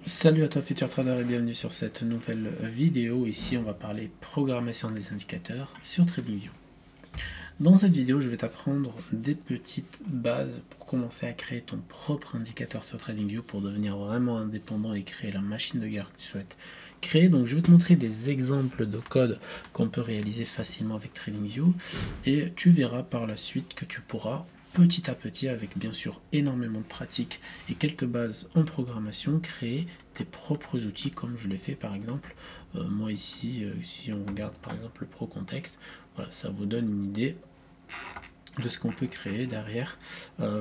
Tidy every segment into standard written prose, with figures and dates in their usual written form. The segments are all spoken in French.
Salut à toi Futur Trader et bienvenue sur cette nouvelle vidéo. Ici on va parler programmation des indicateurs sur TradingView. Dans cette vidéo je vais t'apprendre des petites bases pour commencer à créer ton propre indicateur sur TradingView pour devenir vraiment indépendant et créer la machine de guerre que tu souhaites créer. Donc je vais te montrer des exemples de code qu'on peut réaliser facilement avec TradingView et tu verras par la suite que tu pourras petit à petit, avec bien sûr énormément de pratique et quelques bases en programmation, créer tes propres outils comme je l'ai fait par exemple. Moi ici, si on regarde par exemple le Pro Context, voilà, ça vous donne une idée de ce qu'on peut créer derrière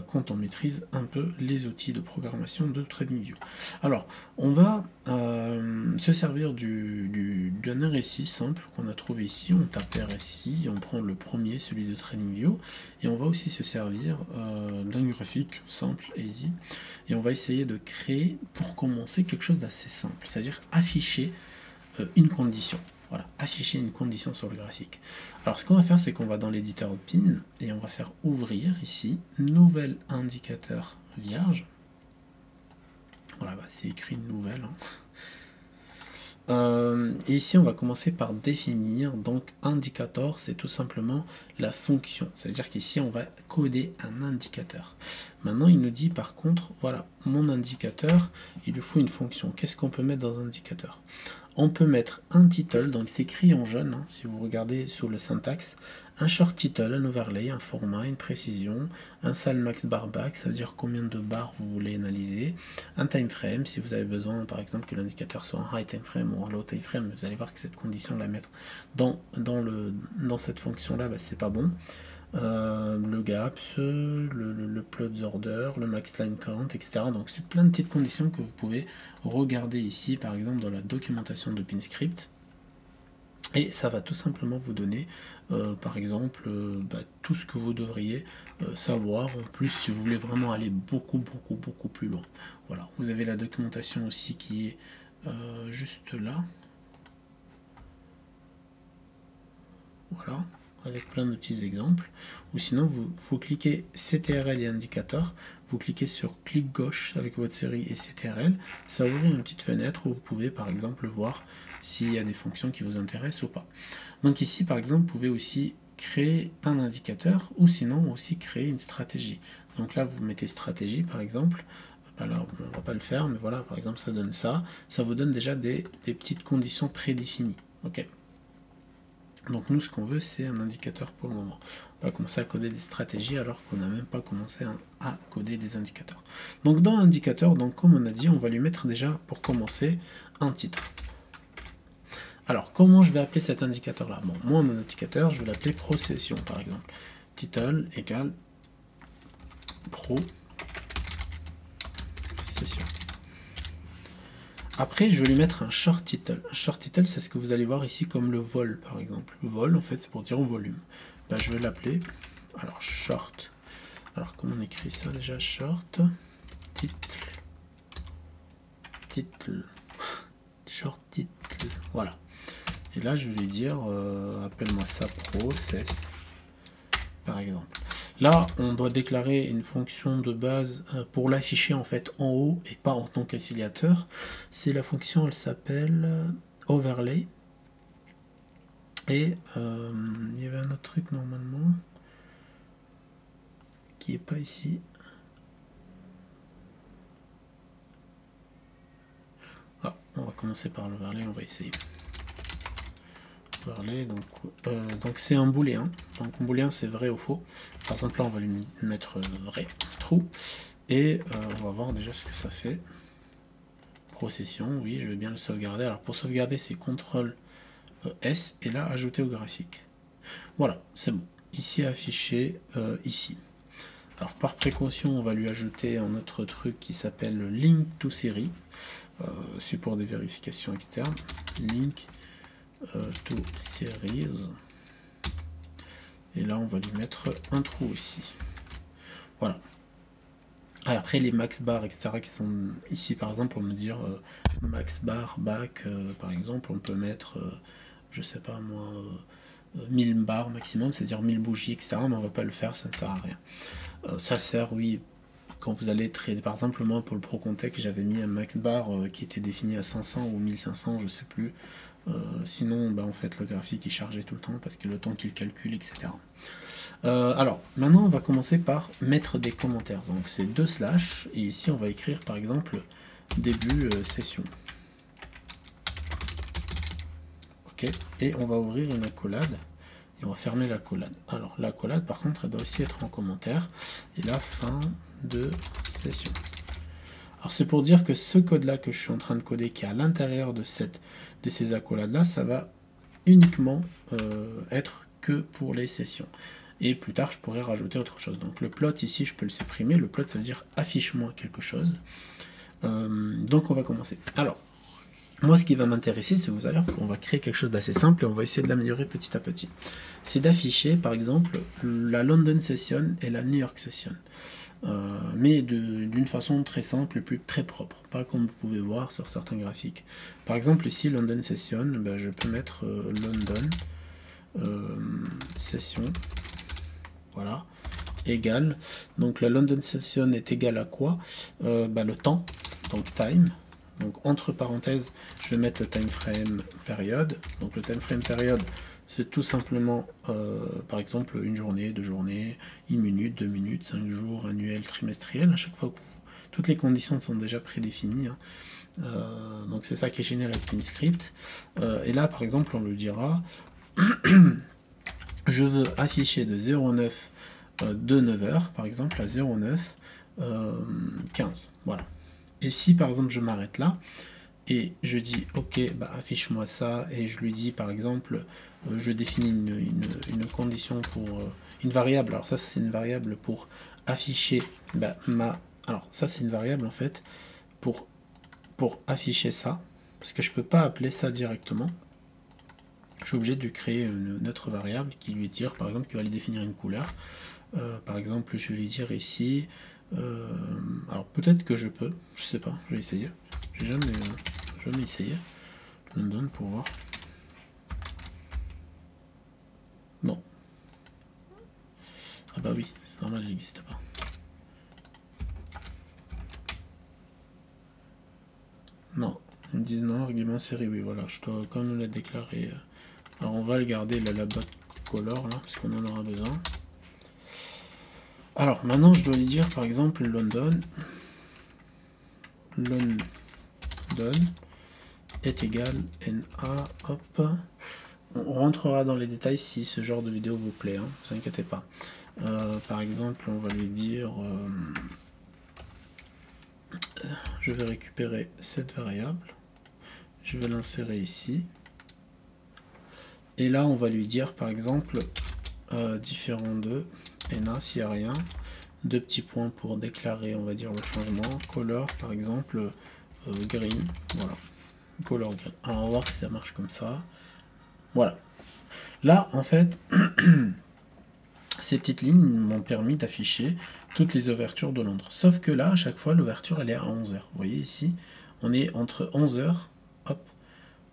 quand on maîtrise un peu les outils de programmation de TradingView. Alors, on va se servir d'un RSI simple qu'on a trouvé ici. On tape RSI, on prend le premier, celui de TradingView, et on va aussi se servir d'un graphique simple, easy, et on va essayer de créer, pour commencer, quelque chose d'assez simple, c'est-à-dire afficher une condition. Voilà, afficher une condition sur le graphique. Alors ce qu'on va faire, c'est qu'on va dans l'éditeur PIN et on va faire ouvrir ici, nouvel indicateur vierge. Voilà, bah, c'est écrit nouvelle. Et ici, on va commencer par définir. Donc, indicator, c'est tout simplement la fonction. C'est-à-dire qu'ici, on va coder un indicateur. Maintenant, il nous dit par contre, voilà, mon indicateur, il lui faut une fonction. Qu'est-ce qu'on peut mettre dans un indicateur? On peut mettre un title, donc c'est écrit en jaune, hein, si vous regardez sous le syntaxe, un short title, un overlay, un format, une précision, un sal max bar back, ça veut dire combien de barres vous voulez analyser, un time frame, si vous avez besoin par exemple que l'indicateur soit en high time frame ou en low time frame, vous allez voir que cette condition de la mettre dans cette fonction là, bah, c'est pas bon. Le gaps, le plot order, le max line count, etc. Donc c'est plein de petites conditions que vous pouvez regarder ici, par exemple dans la documentation de PinScript. Et ça va tout simplement vous donner, par exemple, tout ce que vous devriez savoir. En plus, si vous voulez vraiment aller beaucoup plus loin. Voilà, vous avez la documentation aussi qui est juste là. Voilà, avec plein de petits exemples. Ou sinon, vous cliquez CTRL et indicateur, vous cliquez sur clic gauche avec votre série et CTRL, ça ouvre une petite fenêtre où vous pouvez par exemple voir s'il y a des fonctions qui vous intéressent ou pas. Donc ici, par exemple, vous pouvez aussi créer un indicateur ou sinon aussi créer une stratégie. Donc là, vous mettez stratégie, par exemple. Alors, on ne va pas le faire, mais voilà, par exemple, ça donne ça. Ça vous donne déjà des petites conditions prédéfinies. Ok. Donc nous, ce qu'on veut, c'est un indicateur pour le moment. On va commencer à coder des stratégies alors qu'on n'a même pas commencé à coder des indicateurs. Donc dans indicateur, donc comme on a dit, on va lui mettre déjà, pour commencer, un titre. Alors, comment je vais appeler cet indicateur-là? Bon, moi, mon indicateur, je vais l'appeler Pro Session, par exemple. Title égale Pro Session. Après, je vais lui mettre un short title. Un short title, c'est ce que vous allez voir ici comme le vol, par exemple. Le vol, en fait, c'est pour dire au volume. Ben, je vais l'appeler, alors, short. Alors, comment on écrit ça déjà? Short, title, short title, voilà. Et là, je vais lui dire, appelle-moi ça process, par exemple. Là, on doit déclarer une fonction de base pour l'afficher en fait en haut et pas en tant qu'affiliateur. C'est la fonction, elle s'appelle overlay. Et il y avait un autre truc normalement qui est pas ici. Ah, on va commencer par l'overlay, on va essayer. Overlay, donc c'est un booléen. Donc un booléen c'est vrai ou faux. Par exemple là on va lui mettre vrai, true. Et on va voir déjà ce que ça fait. Procession, oui, je vais bien le sauvegarder. Alors pour sauvegarder, c'est CTRL S et là ajouter au graphique. Voilà, c'est bon. Ici affiché, ici. Alors par précaution, on va lui ajouter un autre truc qui s'appelle link to series. C'est pour des vérifications externes. Link to series. Et là, on va lui mettre un trou aussi. Voilà. Alors après les max bar etc qui sont ici par exemple on peut dire max bar back par exemple on peut mettre je sais pas moi 1000 bars maximum, c'est à dire 1000 bougies etc, mais on va pas le faire, ça ne sert à rien. Ça sert oui quand vous allez trader, par exemple moi pour le ProContech j'avais mis un max bar qui était défini à 500 ou 1500, je sais plus. Sinon bah, en fait le graphique il chargeait tout le temps parce que le temps qu'il calcule, etc. Alors maintenant on va commencer par mettre des commentaires, donc c'est 2 slash et ici on va écrire par exemple début session. Ok, et on va ouvrir une accolade. On va fermer l'accolade. Alors l'accolade par contre elle doit aussi être en commentaire. Et la fin de session. Alors c'est pour dire que ce code là que je suis en train de coder qui est à l'intérieur de ces accolades là, ça va uniquement être que pour les sessions. Et plus tard je pourrais rajouter autre chose. Donc le plot ici je peux le supprimer. Le plot ça veut dire affiche-moi quelque chose. Donc on va commencer. Alors moi, ce qui va m'intéresser, c'est vous allez voir qu'on va créer quelque chose d'assez simple et on va essayer de l'améliorer petit à petit. C'est d'afficher, par exemple, la London Session et la New York Session. Mais d'une façon très simple et très propre, pas comme vous pouvez voir sur certains graphiques. Par exemple, ici, London Session, ben, je peux mettre London Session, voilà, égale. Donc la London Session est égale à quoi? Ben, le temps, donc time. Donc entre parenthèses, je vais mettre le time frame période. Donc le time frame période, c'est tout simplement, par exemple, une journée, 2 journées, 1 minute, 2 minutes, 5 jours, annuel, trimestriel. À chaque fois que toutes les conditions sont déjà prédéfinies. Hein. Donc c'est ça qui est génial avec TeamScript. Et là, par exemple, on le dira, je veux afficher de 09 de 9h, par exemple, à 09 15. Voilà. Et si par exemple je m'arrête là et je dis ok bah, affiche-moi ça et je lui dis par exemple je définis une condition pour une variable, alors ça c'est une variable pour afficher bah, alors ça c'est une variable en fait pour afficher ça parce que je peux pas appeler ça directement, je suis obligé de créer une autre variable qui lui dire par exemple qui va lui définir une couleur. Par exemple je vais lui dire ici alors peut-être que je peux, je sais pas, je vais essayer. J'ai jamais essayé. London pour voir. Non. Ah bah oui, c'est normal, elle n'existe pas. Non, ils me disent non, argument série, oui, voilà, je dois quand même la déclarer. Alors on va le garder la botte color là, parce qu'on en aura besoin. Alors maintenant je dois lui dire par exemple London est égal NA, hop. On rentrera dans les détails si ce genre de vidéo vous plaît, hein, ne vous inquiétez pas. Par exemple, on va lui dire je vais récupérer cette variable, je vais l'insérer ici, et là on va lui dire par exemple différent de NA s'il n'y a rien, 2 petits points pour déclarer on va dire le changement, color par exemple green, voilà, color green. Alors on va voir si ça marche comme ça. Voilà. Là en fait ces petites lignes m'ont permis d'afficher toutes les ouvertures de Londres. Sauf que là, à chaque fois, l'ouverture, elle est à 11h. Vous voyez ici, on est entre 11h, hop,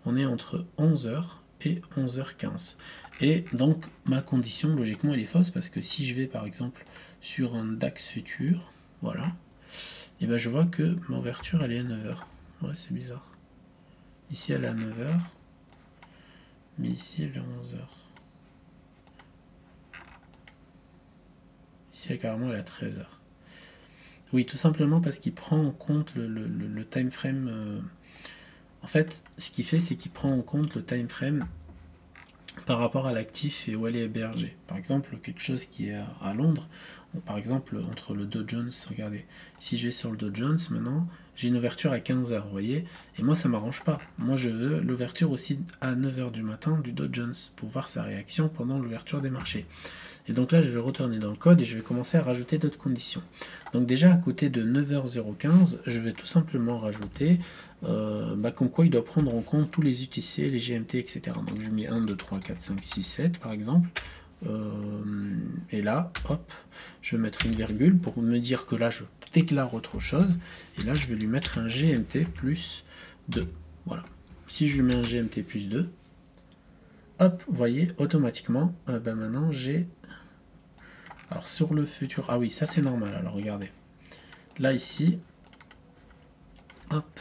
on est entre 11h et 11h15. Et donc, ma condition, logiquement, elle est fausse, parce que si je vais, par exemple, sur un DAX futur, voilà, et ben je vois que ma ouverture, elle est à 9h. Ouais, c'est bizarre. Ici, elle est à 9h, mais ici, elle est à 11h. Ici, carrément, elle est à 13h. Oui, tout simplement parce qu'il prend en compte le time frame. En fait, ce qu'il fait, c'est qu'il prend en compte le time frame par rapport à l'actif et où elle est hébergée. Par exemple, quelque chose qui est à Londres, par exemple, entre le Dow Jones, regardez, si je vais sur le Dow Jones maintenant, j'ai une ouverture à 15h, vous voyez, et moi ça m'arrange pas. Moi je veux l'ouverture aussi à 9h du matin du Dow Jones pour voir sa réaction pendant l'ouverture des marchés. Et donc là, je vais retourner dans le code et je vais commencer à rajouter d'autres conditions. Donc déjà, à côté de 9h015, je vais tout simplement rajouter comme quoi il doit prendre en compte tous les UTC, les GMT, etc. Donc je mets 1, 2, 3, 4, 5, 6, 7 par exemple. Et là, hop, je vais mettre une virgule pour me dire que là, je déclare autre chose. Et là, je vais lui mettre un GMT plus 2. Voilà. Si je lui mets un GMT plus 2, hop, vous voyez, automatiquement, maintenant j'ai... Alors sur le futur, ah oui, ça c'est normal, alors regardez. là ici, hop,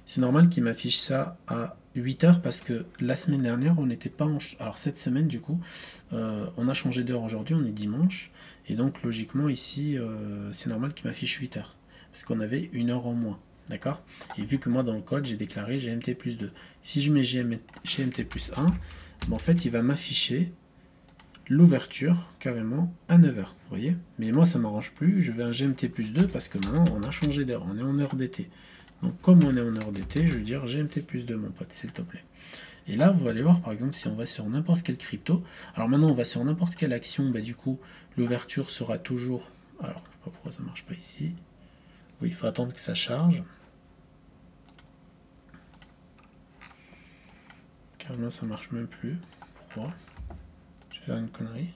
c'est normal qu'il m'affiche ça à 8 heures parce que la semaine dernière on n'était pas en... Alors cette semaine du coup, on a changé d'heure aujourd'hui, on est dimanche, et donc logiquement ici, c'est normal qu'il m'affiche 8 heures, parce qu'on avait 1 heure en moins, d'accord? Et vu que moi dans le code j'ai déclaré GMT plus 2, si je mets GMT plus 1, ben en fait il va m'afficher l'ouverture carrément à 9 heures, vous voyez? Mais moi ça m'arrange plus, je veux un GMT plus 2 parce que maintenant on a changé d'heure, on est en heure d'été. Donc comme on est en heure d'été, je veux dire GMT plus 2 mon pote, s'il te plaît. Et là, vous allez voir, par exemple, si on va sur n'importe quel crypto, alors maintenant on va sur n'importe quelle action, bah, du coup, l'ouverture sera toujours... Alors, je sais pas pourquoi ça marche pas ici. Oui, il faut attendre que ça charge. Carrément, ça marche même plus. Pourquoi? Je vais faire une connerie.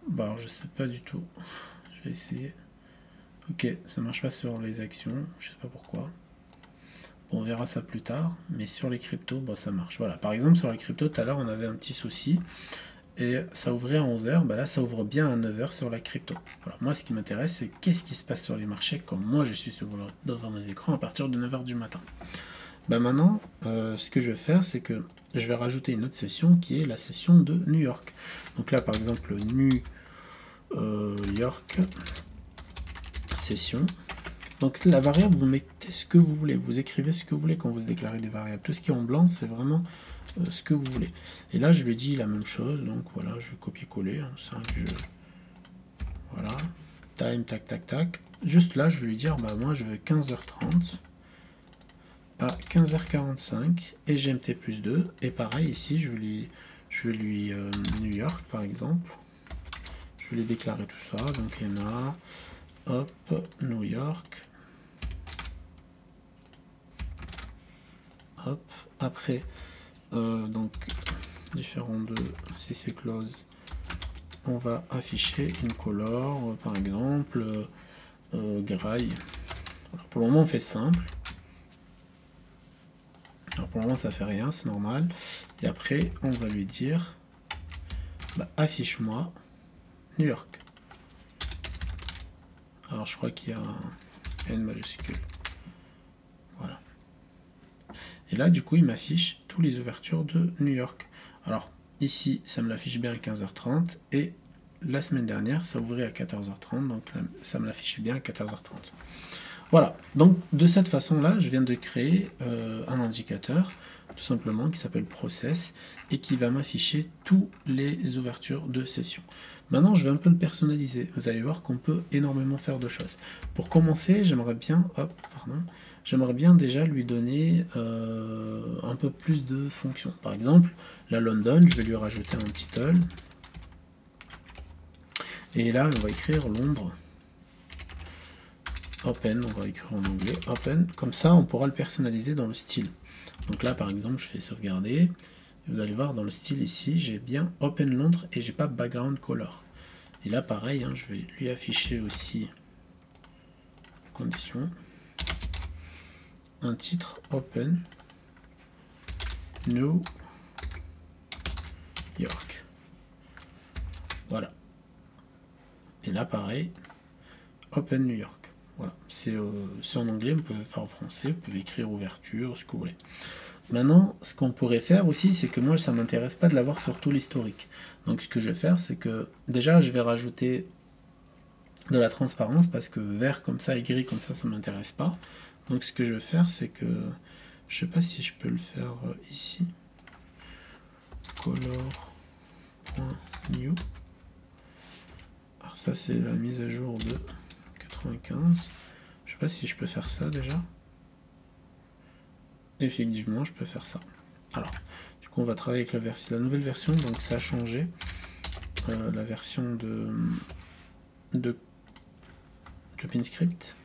Bah alors, je sais pas du tout. Je vais essayer. Ok, ça marche pas sur les actions, je sais pas pourquoi. Bon, on verra ça plus tard, mais sur les cryptos, bah, ça marche. Voilà, par exemple, sur les cryptos, tout à l'heure, on avait un petit souci, et ça ouvrait à 11 h, bah là, ça ouvre bien à 9 h sur la crypto. Voilà, moi, ce qui m'intéresse, c'est qu'est-ce qui se passe sur les marchés, comme moi, je suis devant mes écrans à partir de 9 h du matin. Bah maintenant, ce que je vais faire, c'est que je vais rajouter une autre session qui est la session de New York. Donc là, par exemple, New York session. Donc la variable, vous mettez ce que vous voulez, vous écrivez ce que vous voulez quand vous déclarez des variables. Tout ce qui est en blanc, c'est vraiment ce que vous voulez. Et là, je lui ai dit la même chose, donc voilà, je vais copier-coller. Hein, voilà, time, tac, tac, tac. Juste là, je vais lui dire, bah moi, je veux 15h30 à 15h45 et GMT plus 2. Et pareil, ici, je vais lui New York, par exemple. Je vais lui déclarer tout ça, donc ENA, hop, New York. Hop, après, donc, différent de si c'est close, on va afficher une color, par exemple, gray. Alors, pour le moment, on fait simple. Alors, pour le moment, ça fait rien, c'est normal. Et après, on va lui dire, bah, affiche-moi New York. Alors, je crois qu'il y a un N majuscule. Voilà. Et là, du coup, il m'affiche tous les ouvertures de New York. Alors, ici, ça me l'affiche bien à 15h30. Et la semaine dernière, ça ouvrait à 14h30. Donc, là, ça me l'affichait bien à 14h30. Voilà. Donc, de cette façon-là, je viens de créer un indicateur, tout simplement, qui s'appelle Process, et qui va m'afficher toutes les ouvertures de session. Maintenant, je vais un peu le personnaliser. Vous allez voir qu'on peut énormément faire de choses. Pour commencer, j'aimerais bien... Hop, pardon. J'aimerais bien déjà lui donner un peu plus de fonctions. Par exemple, la London, je vais lui rajouter un title. Et là, on va écrire Londres. Open, on va écrire en anglais. Open, comme ça, on pourra le personnaliser dans le style. Donc là, par exemple, je fais sauvegarder. Vous allez voir, dans le style ici, j'ai bien Open Londres et j'ai pas background color. Et là, pareil, hein, je vais lui afficher aussi condition. Un titre Open New York. Voilà. Et là, pareil, Open New York. Voilà. C'est en anglais, vous pouvez faire en français, vous pouvez écrire ouverture, ce que vous voulez. Maintenant, ce qu'on pourrait faire aussi, c'est que moi, ça ne m'intéresse pas de l'avoir sur tout l'historique. Donc, ce que je vais faire, c'est que déjà, je vais rajouter de la transparence parce que vert comme ça et gris comme ça ne m'intéresse pas. Donc, ce que je vais faire, c'est que je sais pas si je peux le faire ici. Color.new. Alors, ça, c'est la mise à jour de 95. Je sais pas si je peux faire ça déjà. Effectivement, je peux faire ça. Alors, du coup, on va travailler avec la nouvelle version, donc ça a changé. La version de Pinscript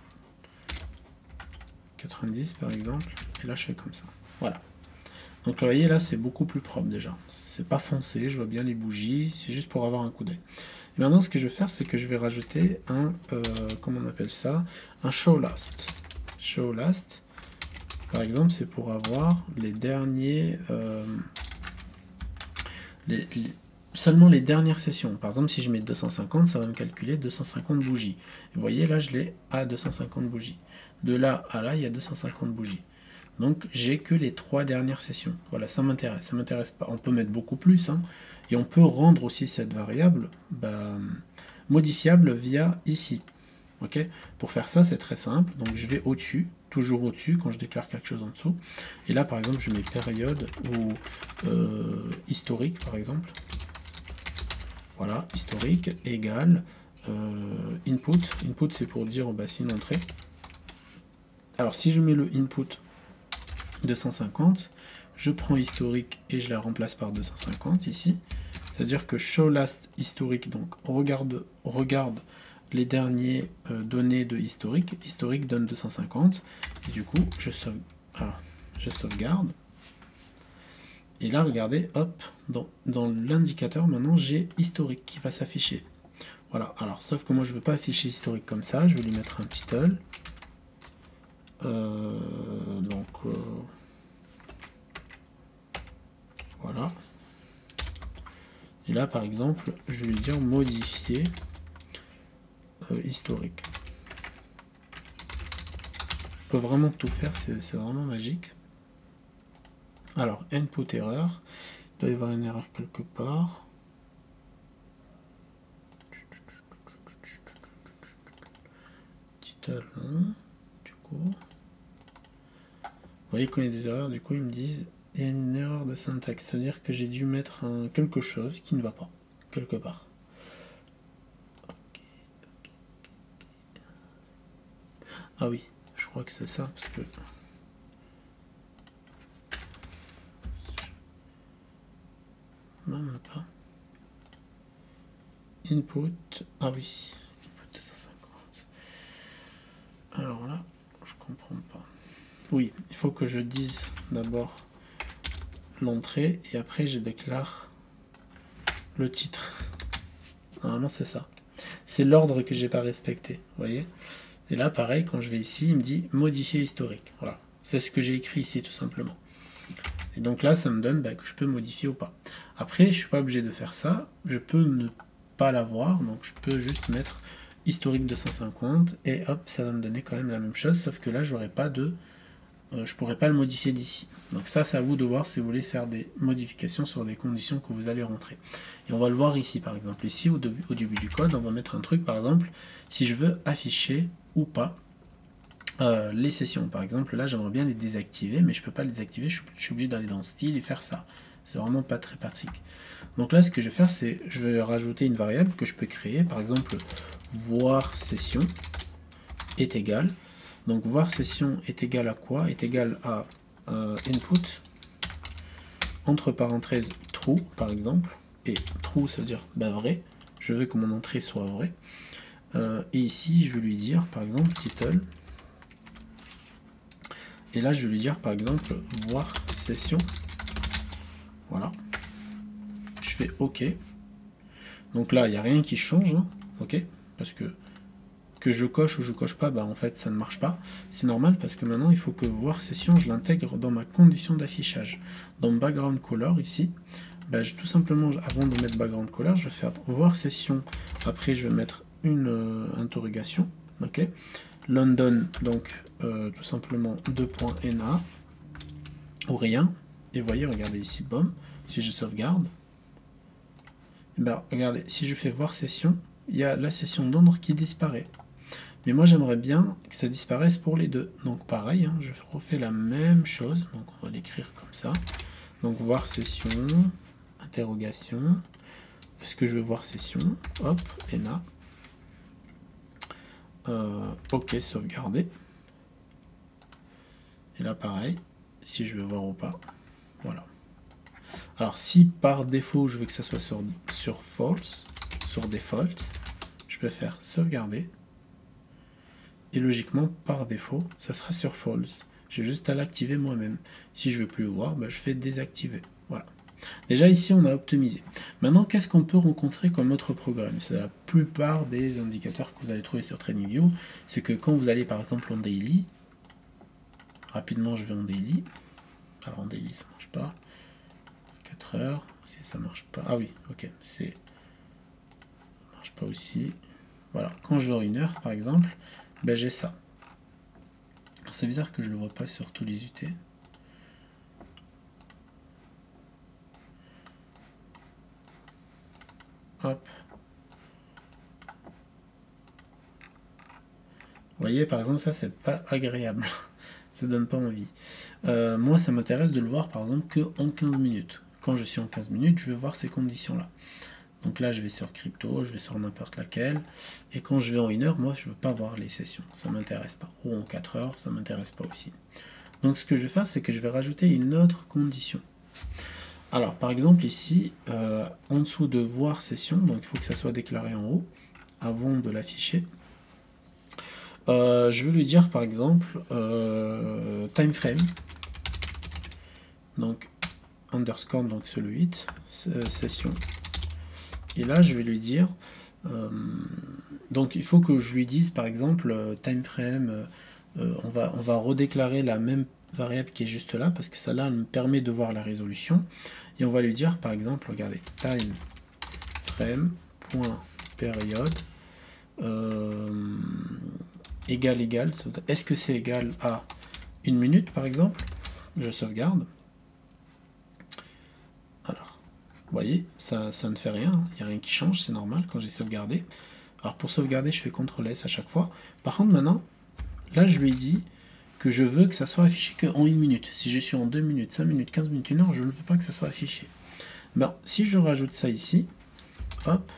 90 par exemple, et là je fais comme ça. Voilà. Donc vous voyez là c'est beaucoup plus propre déjà. C'est pas foncé, je vois bien les bougies, c'est juste pour avoir un coup d'œil. Et maintenant ce que je vais faire c'est que je vais rajouter un, comment on appelle ça, un show last. Show last, par exemple c'est pour avoir les derniers seulement les dernières sessions. Par exemple, si je mets 250, ça va me calculer 250 bougies. Vous voyez, là, je l'ai à 250 bougies. De là à là, il y a 250 bougies. Donc, j'ai que les 3 dernières sessions. Voilà, ça m'intéresse. Ça m'intéresse pas. On peut mettre beaucoup plus, hein, et on peut rendre aussi cette variable modifiable via ici. Okay, pour faire ça, c'est très simple. Donc, je vais au-dessus, toujours au-dessus, quand je déclare quelque chose en dessous. Et là, par exemple, je mets période ou historique, par exemple. Voilà, historique égale input. Input, c'est pour dire c'est une entrée. Alors, si je mets le input 250, je prends historique et je la remplace par 250 ici. C'est-à-dire que show last historique, donc regarde les derniers données de historique. Historique donne 250. Et du coup, je sauvegarde. Et là, regardez, hop, dans l'indicateur, maintenant, j'ai historique qui va s'afficher. Voilà, alors, sauf que moi, je ne veux pas afficher historique comme ça. Je vais lui mettre un title. Voilà. Et là, par exemple, je vais lui dire modifier historique. On peut vraiment tout faire, c'est vraiment magique. Alors, input erreur. Il doit y avoir une erreur quelque part. Title, du coup. Vous voyez, quand il y a des erreurs, du coup, ils me disent il y a une erreur de syntaxe. C'est-à-dire que j'ai dû mettre quelque chose qui ne va pas, quelque part. Ah oui, je crois que c'est ça, parce que... Non, même pas. Input, ah oui, input 250. Alors là, je comprends pas. Oui, il faut que je dise d'abord l'entrée, et après je déclare le titre. Normalement, c'est ça. C'est l'ordre que j'ai pas respecté, vous voyez. Et là, pareil, quand je vais ici, il me dit modifier historique. Voilà, c'est ce que j'ai écrit ici, tout simplement. Et donc là, ça me donne que je peux modifier ou pas. Après, je suis pas obligé de faire ça. Je peux ne pas l'avoir, donc je peux juste mettre historique 250 et hop, ça va me donner quand même la même chose, sauf que là, j'aurais pas de, je pourrais pas le modifier d'ici. Donc ça, c'est à vous de voir si vous voulez faire des modifications sur des conditions que vous allez rentrer. Et on va le voir ici, par exemple. Ici, au début du code, on va mettre un truc, par exemple, si je veux afficher ou pas les sessions. Par exemple, là, j'aimerais bien les désactiver, mais je peux pas les désactiver, je suis obligé d'aller dans style et faire ça. C'est vraiment pas très pratique. Donc là, ce que je vais faire, c'est je vais rajouter une variable que je peux créer. Par exemple, voir session est égal. Donc voir session est égal à quoi? Est égal à input entre parenthèses true, par exemple. Et true, ça veut dire vrai. Je veux que mon entrée soit vraie. Et ici, je vais lui dire, par exemple, title. Et là, je vais lui dire, par exemple, voir session. Voilà. Je fais OK. Donc là, il n'y a rien qui change. Hein, OK. Parce que je coche ou je coche pas, en fait, ça ne marche pas. C'est normal parce que maintenant, il faut que voir session, je l'intègre dans ma condition d'affichage. Dans background color, ici, tout simplement, avant de mettre background color, je vais faire voir session. Après, je vais mettre une interrogation. OK. London, donc, tout simplement 2.na ou rien. Et vous voyez, regardez ici, boom, si je sauvegarde, regardez, si je fais voir session, il y a la session d'ombre qui disparaît. Mais moi, j'aimerais bien que ça disparaisse pour les deux. Donc pareil, hein, je refais la même chose. Donc on va l'écrire comme ça. Donc voir session, interrogation. Est-ce que je veux voir session? Hop, ENA. OK, sauvegarder. Et là, pareil, si je veux voir ou pas. Voilà. Alors, si par défaut, je veux que ça soit sur false, sur default, je peux faire sauvegarder. Et logiquement, par défaut, ça sera sur false. J'ai juste à l'activer moi-même. Si je veux plus le voir, je fais désactiver. Voilà. Déjà ici, on a optimisé. Maintenant, qu'est-ce qu'on peut rencontrer comme autre programme? C'est la plupart des indicateurs que vous allez trouver sur TradingView. C'est que quand vous allez par exemple en daily, rapidement je vais en daily. Alors en daily, ça marche pas. 4 heures. Si ça marche pas, ah oui, ok, c'est marche pas aussi. Voilà, quand je veux 1 heure par exemple, ben j'ai ça. C'est bizarre que je le vois pas sur tous les UT. Hop. Vous voyez, par exemple, ça c'est pas agréable. Ça donne pas envie. Moi, ça m'intéresse de le voir par exemple que en 15 minutes. Quand je suis en 15 minutes, je veux voir ces conditions-là. Donc là, je vais sur crypto, je vais sur n'importe laquelle. Et quand je vais en 1 heure, moi, je veux pas voir les sessions. Ça m'intéresse pas. Ou en 4 heures, ça m'intéresse pas aussi. Donc ce que je vais faire, c'est que je vais rajouter une autre condition. Alors, par exemple, ici, en dessous de voir session, donc il faut que ça soit déclaré en haut, avant de l'afficher. Je vais lui dire, par exemple, time frame. Donc, underscore, donc c'est le 8, session. Et là, je vais lui dire, donc il faut que je lui dise, par exemple, time frame, on va redéclarer la même variable qui est juste là, parce que celle-là me permet de voir la résolution. Et on va lui dire, par exemple, regardez, time frame.period égal, est-ce que c'est égal à 1 minute, par exemple? Je sauvegarde. Alors, vous voyez, ça ne fait rien, il n'y a rien qui change, c'est normal quand j'ai sauvegardé. Alors pour sauvegarder, je fais CTRL-S à chaque fois. Par contre, maintenant, là, je lui ai dit que je veux que ça soit affiché qu'en 1 minute. Si je suis en 2 minutes, 5 minutes, 15 minutes, 1 heure, je ne veux pas que ça soit affiché. Ben, si je rajoute ça ici, hop,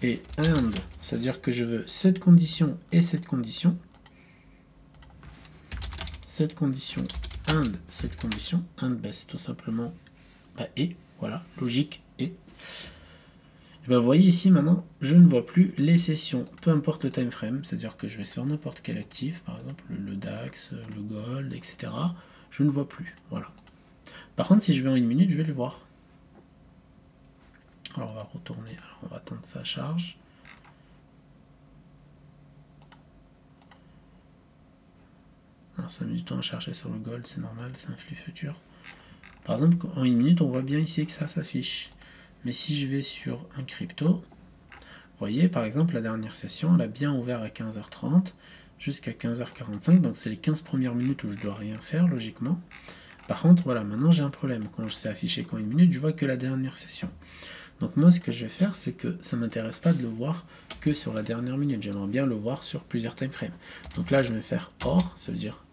et AND, c'est-à-dire que je veux cette condition et cette condition, cette condition, AND, cette condition, AND, ben, c'est tout simplement et, voilà, logique et. Et ben vous voyez ici maintenant, je ne vois plus les sessions, peu importe le time frame, c'est-à-dire que je vais sur n'importe quel actif, par exemple le DAX, le Gold, etc. Je ne vois plus, voilà. Par contre, si je vais en 1 minute, je vais le voir. Alors on va retourner, alors on va attendre que ça charge. Alors ça met du temps à chercher sur le Gold, c'est normal, c'est un flux futur. Par exemple, en 1 minute, on voit bien ici que ça s'affiche. Mais si je vais sur un crypto, vous voyez, par exemple, la dernière session, elle a bien ouvert à 15h30 jusqu'à 15h45. Donc, c'est les 15 premières minutes où je ne dois rien faire, logiquement. Par contre, voilà, maintenant, j'ai un problème. Quand je sais afficher qu'en 1 minute, je vois que la dernière session. Donc, moi, ce que je vais faire, c'est que ça ne m'intéresse pas de le voir que sur la dernière minute. J'aimerais bien le voir sur plusieurs time frames. Donc là, je vais faire OR, ça veut dire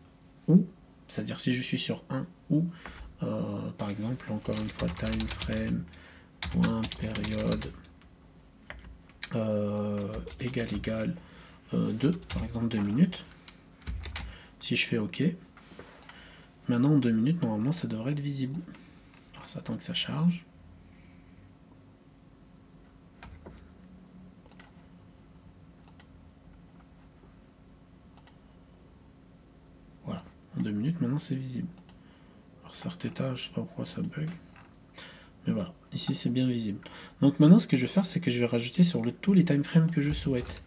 ou. C'est-à-dire si je suis sur un ou, par exemple, encore une fois, time frame. Période égal 2, par exemple 2 minutes. Si je fais OK, maintenant en 2 minutes, normalement ça devrait être visible. Alors ça attend que ça charge. Voilà, en 2 minutes, maintenant c'est visible. Alors Sarteta, je sais pas pourquoi ça bug. Mais voilà, ici c'est bien visible. Donc maintenant ce que je vais faire, c'est que je vais rajouter sur tous les time frames que je souhaite.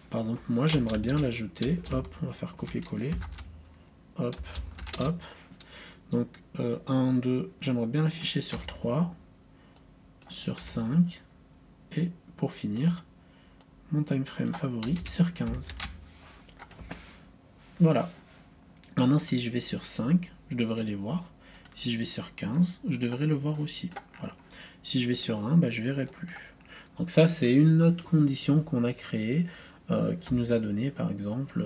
Par exemple, moi j'aimerais bien l'ajouter. Hop, on va faire copier-coller. Hop, hop. Donc 1, 2, j'aimerais bien l'afficher sur 3, sur 5, et pour finir, mon time frame favori sur 15. Voilà. Maintenant si je vais sur 5, je devrais les voir. Si je vais sur 15, je devrais le voir aussi. Voilà. Si je vais sur 1, bah, je ne verrai plus. Donc ça, c'est une autre condition qu'on a créée, qui nous a donné, par exemple,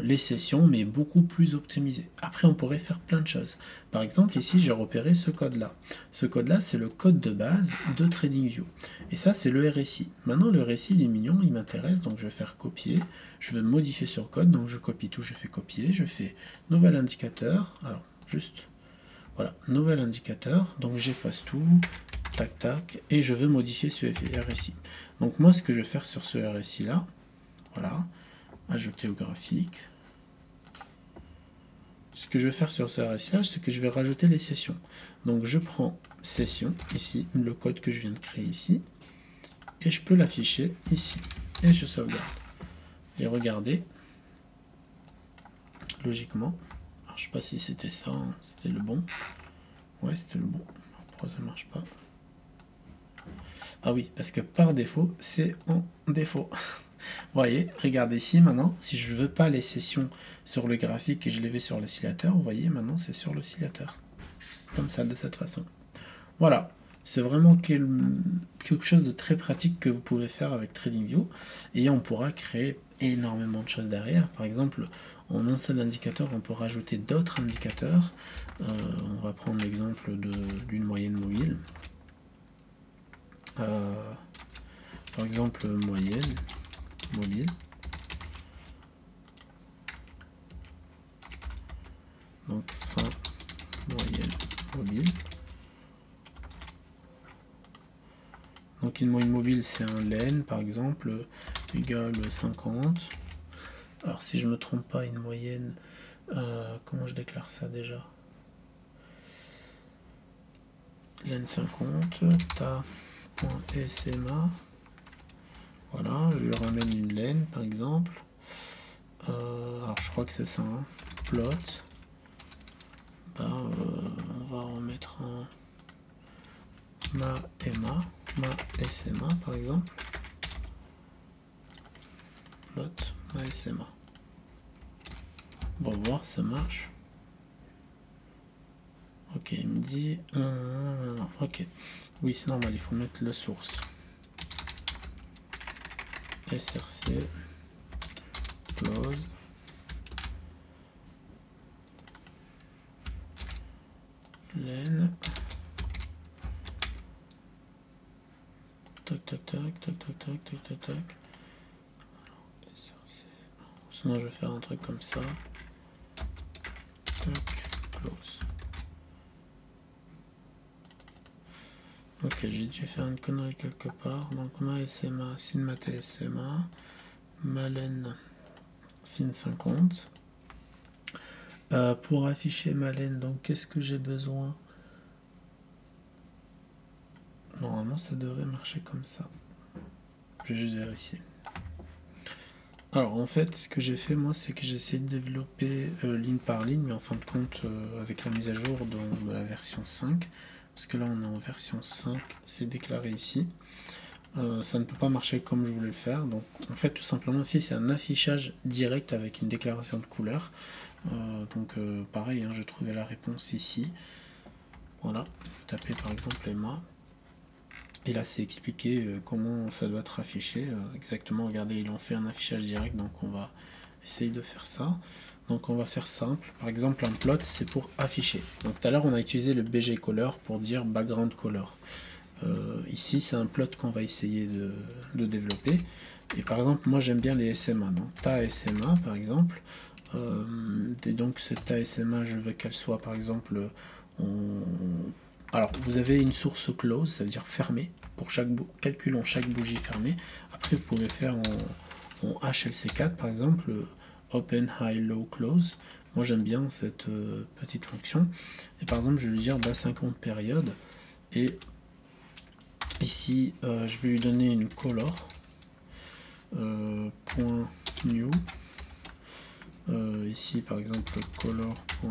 les sessions, mais beaucoup plus optimisées. Après, on pourrait faire plein de choses. Par exemple, ici, j'ai repéré ce code-là. Ce code-là, c'est le code de base de TradingView. Et ça, c'est le RSI. Maintenant, le RSI, il est mignon, il m'intéresse, donc je vais faire copier. Je vais modifier sur code, donc je copie tout, je fais copier, je fais nouvel indicateur. Alors, juste... Voilà, nouvel indicateur, donc j'efface tout, tac tac, et je veux modifier ce RSI. Donc moi ce que je vais faire sur ce RSI là, voilà, ajouter au graphique. Ce que je vais faire sur ce RSI là, c'est que je vais rajouter les sessions. Donc je prends session, ici, le code que je viens de créer ici, et je peux l'afficher ici, et je sauvegarde. Et regardez, logiquement, je sais pas si c'était ça, c'était le bon. Ouais, c'était le bon. pourquoi ça marche pas? Ah oui, parce que par défaut, c'est en défaut. Vous voyez, regardez ici maintenant, si je veux pas les sessions sur le graphique et je les veux sur l'oscillateur, vous voyez, maintenant c'est sur l'oscillateur. Comme ça, de cette façon. Voilà, c'est vraiment quelque chose de très pratique que vous pouvez faire avec TradingView. Et on pourra créer énormément de choses derrière. Par exemple, en un seul indicateur, on peut rajouter d'autres indicateurs. On va prendre l'exemple d'une moyenne mobile. Par exemple, moyenne mobile. Donc fin moyenne mobile. Donc une moyenne mobile, c'est un len par exemple, égal 50. Alors si je me trompe pas, une moyenne, comment je déclare ça déjà? Len 50, ta.sma. Voilà, je lui ramène une len par exemple. Alors je crois que c'est ça, hein. Plot. On va remettre un ma SMA par exemple. Plot ma SMA. On va voir si ça marche. Ok, il me dit ok, oui c'est normal, il faut mettre la source src close len tac tac tac tac tac tac tac tac tac. Sinon je vais faire un truc comme ça. Tac, close. Ok, j'ai dû faire une connerie quelque part. Donc ma SMA, sin ma TSMA, ma len sin 50. Pour afficher ma len, donc qu'est-ce que j'ai besoin? Normalement ça devrait marcher comme ça. Je vais juste vérifier. Alors en fait ce que j'ai fait moi c'est que j'ai essayé de développer ligne par ligne, mais en fin de compte avec la mise à jour de la version 5, parce que là on est en version 5, c'est déclaré ici. Ça ne peut pas marcher comme je voulais le faire, donc en fait tout simplement ici c'est un affichage direct avec une déclaration de couleur. Donc pareil, hein, je trouvais la réponse ici. Voilà, vous tapez par exemple Emma. Et là c'est expliqué comment ça doit être affiché. Exactement, regardez, ils ont fait un affichage direct, donc on va essayer de faire ça. Donc on va faire simple. Par exemple un plot c'est pour afficher. Donc tout à l'heure on a utilisé le BG color pour dire background color. Ici c'est un plot qu'on va essayer de développer. Et par exemple moi j'aime bien les SMA. Donc ta SMA par exemple. Et donc cette ta SMA je veux qu'elle soit par exemple alors vous avez une source close, ça veut dire fermée, pour chaque calculons chaque bougie fermée. Après vous pouvez faire en HLC4 par exemple open high low close. Moi j'aime bien cette petite fonction. Et par exemple je vais lui dire 50 périodes. Et ici je vais lui donner une color point new. Ici par exemple color.black.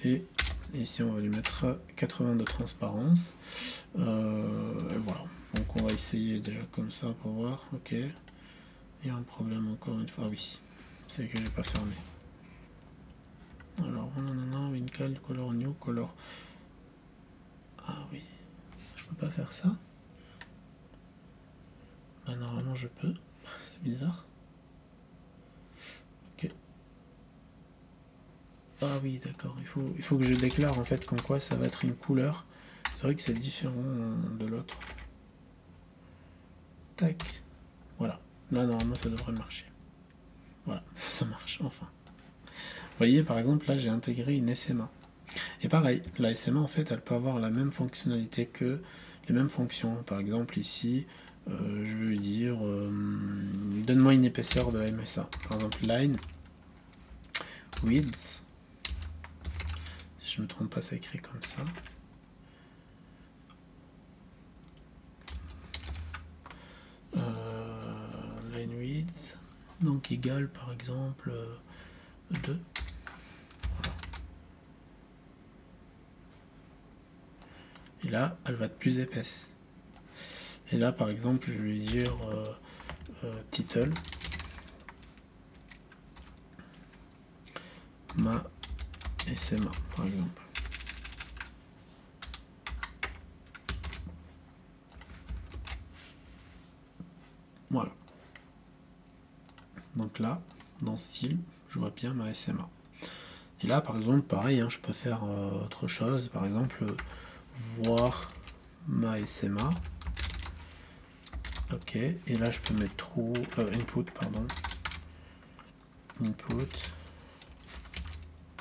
Et ici on va lui mettre 80 de transparence. Et voilà, donc on va essayer déjà comme ça pour voir. Ok, il y a un problème encore une fois. Ah oui, c'est que j'ai pas fermé. Alors on a une cale color new color. Ah oui, je peux pas faire ça. Bah, normalement je peux, c'est bizarre. Ok. Ah oui, d'accord, il faut que je déclare en fait comme quoi ça va être une couleur. C'est vrai que c'est différent de l'autre. Tac. Voilà. Là, normalement, ça devrait marcher. Voilà, ça marche, enfin. Vous voyez, par exemple, là, j'ai intégré une SMA. Et pareil, la SMA, en fait, elle peut avoir la même fonctionnalité que les mêmes fonctions. Par exemple, ici, je veux dire, donne-moi une épaisseur de la MSA. Par exemple, line, width. Si je ne me trompe pas, c'est écrit comme ça. Line width, donc égal, par exemple, 2. Et là, elle va être plus épaisse. Et là, par exemple, je vais lui dire title ma SMA, par exemple. Voilà. Donc là, dans style, je vois bien ma SMA. Et là, par exemple, pareil, hein, je peux faire autre chose. Par exemple, voir ma SMA. Ok. Et là, je peux mettre true, input, pardon. Input.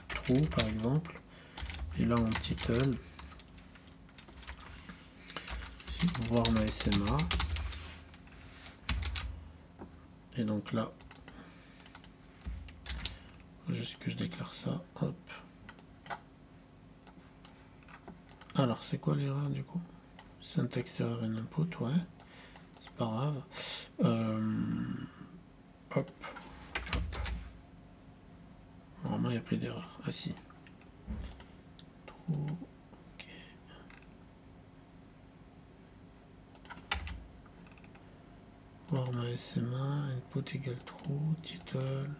True, par exemple. Et là, en title, voir ma SMA. Et donc là, juste que je déclare ça, hop. Alors, c'est quoi l'erreur du coup? Syntax error in input, ouais. C'est pas grave. Hop, hop. Normalement, il n'y a plus d'erreur. Ah si. True. Ok. Voir ma SMA, input égale true, title.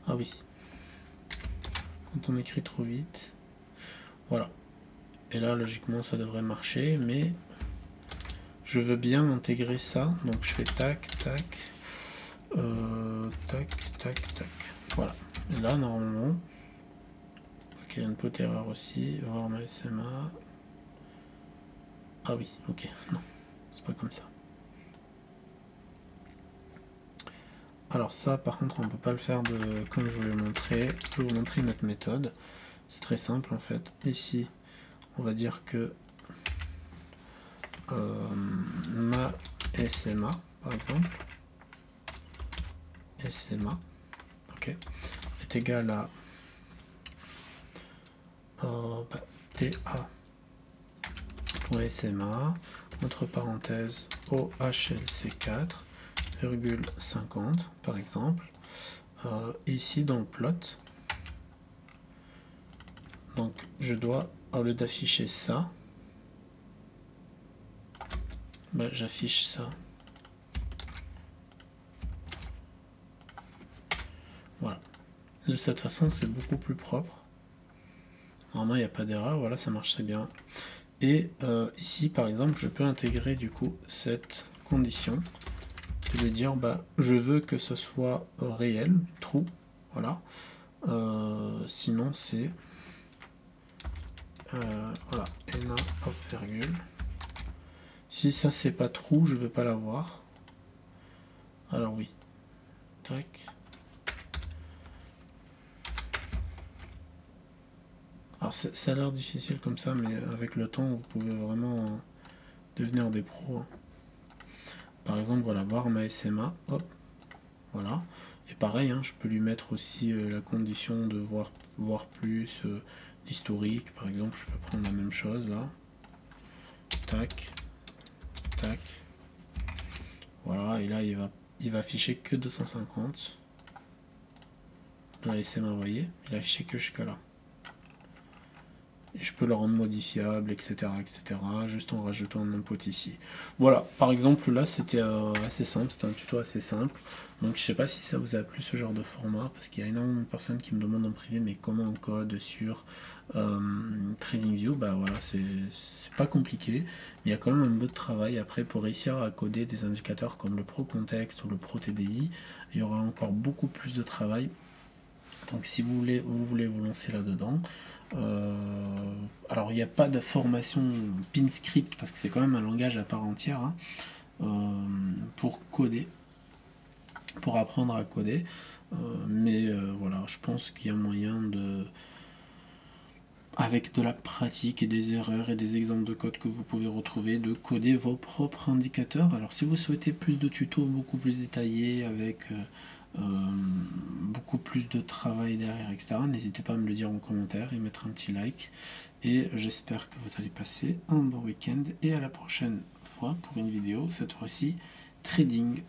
Ah oui. Quand on écrit trop vite. Voilà. Et là, logiquement, ça devrait marcher, mais je veux bien intégrer ça. Donc, je fais tac, tac, tac, tac, tac. Voilà. Et là, normalement, ok, input erreur aussi. Voir ma SMA. Ah oui, ok, non, c'est pas comme ça. Alors ça, par contre, on peut pas le faire comme je vous l'ai montré. Je vais vous montrer une autre méthode. C'est très simple en fait. Ici, on va dire que ma SMA, par exemple, SMA, ok, est égal à ta.sma, entre parenthèses OHLC4, 50 par exemple. Ici dans le plot, donc je dois, au lieu d'afficher ça, ben, j'affiche ça. Voilà. De cette façon, c'est beaucoup plus propre. Normalement, il n'y a pas d'erreur. Voilà, ça marche très bien. Et ici, par exemple, je peux intégrer du coup cette condition. Je vais dire, bah, je veux que ce soit réel, true. Voilà. Sinon, c'est voilà, na hop virgule. Si ça c'est pas true, je veux pas l'avoir. Alors oui. Tac. Alors ça a l'air difficile comme ça, mais avec le temps, vous pouvez vraiment devenir des pros. Hein. Par exemple, voilà, voir ma SMA, hop, voilà. Et pareil, hein, je peux lui mettre aussi la condition de voir plus, l'historique, par exemple, je peux prendre la même chose là. Tac, tac. Voilà, et là il va afficher que 250. Dans la SMA, vous voyez, il a affiché que jusque là. Et je peux le rendre modifiable, etc., juste en rajoutant un input ici. Voilà, par exemple, là, c'était assez simple, c'était un tuto assez simple. Donc, je sais pas si ça vous a plu ce genre de format, parce qu'il y a énormément de personnes qui me demandent en privé, mais comment on code sur TradingView. Bah voilà, c'est pas compliqué, mais il y a quand même un peu de travail après pour réussir à coder des indicateurs comme le Pro Context ou le Pro TDI. Il y aura encore beaucoup plus de travail. Donc si vous voulez vous lancer là-dedans, alors il n'y a pas de formation PinScript parce que c'est quand même un langage à part entière pour coder, pour apprendre à coder. Mais voilà, je pense qu'il y a moyen de, avec de la pratique et des erreurs et des exemples de code que vous pouvez retrouver, de coder vos propres indicateurs. Alors si vous souhaitez plus de tutos beaucoup plus détaillés avec beaucoup plus de travail derrière, etc., n'hésitez pas à me le dire en commentaire et mettre un petit like. Et j'espère que vous allez passer un bon week-end et à la prochaine fois pour une vidéo, cette fois-ci trading.